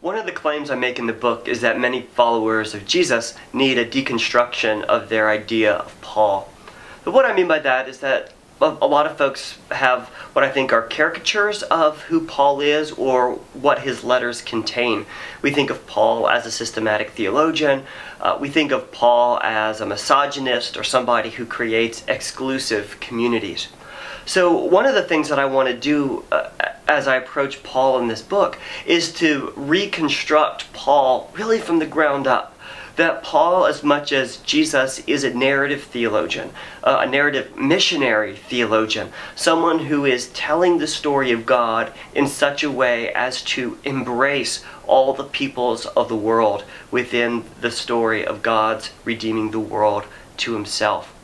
One of the claims I make in the book is that many followers of Jesus need a deconstruction of their idea of Paul. But what I mean by that is that a lot of folks have what I think are caricatures of who Paul is or what his letters contain. We think of Paul as a systematic theologian. We think of Paul as a misogynist or somebody who creates exclusive communities. So one of the things that I want to do as I approach Paul in this book is to reconstruct Paul really from the ground up. That Paul, as much as Jesus, is a narrative theologian, a narrative missionary theologian, someone who is telling the story of God in such a way as to embrace all the peoples of the world within the story of God's redeeming the world to himself.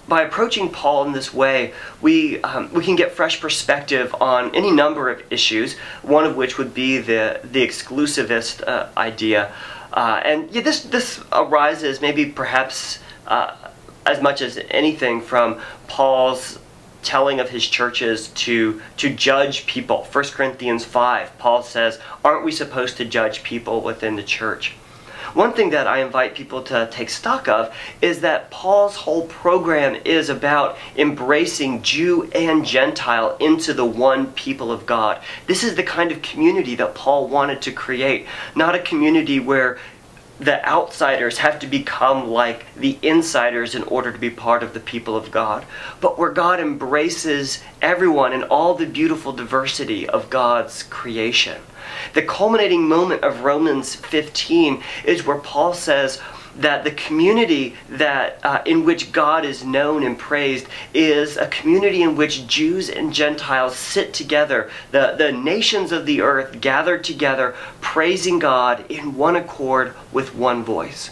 By approaching Paul in this way, we can get fresh perspective on any number of issues, one of which would be the exclusivist idea. This arises maybe perhaps as much as anything from Paul's telling of his churches to judge people. 1 Corinthians 5, Paul says, aren't we supposed to judge people within the church? One thing that I invite people to take stock of is that Paul's whole program is about embracing Jew and Gentile into the one people of God. This is the kind of community that Paul wanted to create, not a community where the outsiders have to become like the insiders in order to be part of the people of God, but where God embraces everyone in all the beautiful diversity of God's creation. The culminating moment of Romans 15 is where Paul says that the community that in which God is known and praised is a community in which Jews and Gentiles sit together, the nations of the earth gathered together, praising God in one accord with one voice.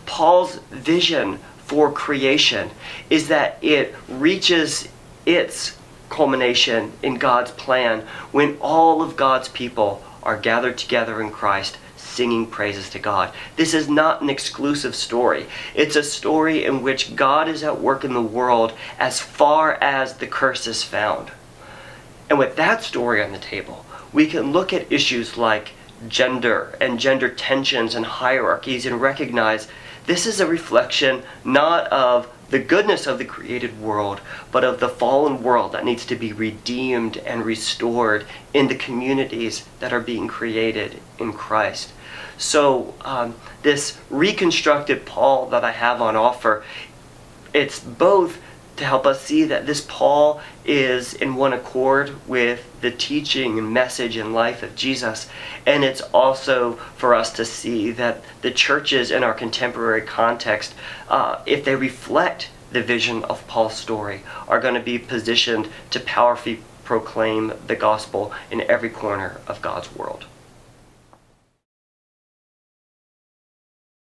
Paul's vision for creation is that it reaches its culmination in God's plan when all of God's people are gathered together in Christ, singing praises to God. This is not an exclusive story. It's a story in which God is at work in the world as far as the curse is found. And with that story on the table, we can look at issues like gender and gender tensions and hierarchies and recognize this is a reflection not of the goodness of the created world, but of the fallen world that needs to be redeemed and restored in the communities that are being created in Christ. So this reconstructed Paul that I have on offer, it's both to help us see that this Paul is in one accord with the teaching and message and life of Jesus, and it's also for us to see that the churches in our contemporary context, if they reflect the vision of Paul's story, are going to be positioned to powerfully proclaim the gospel in every corner of God's world.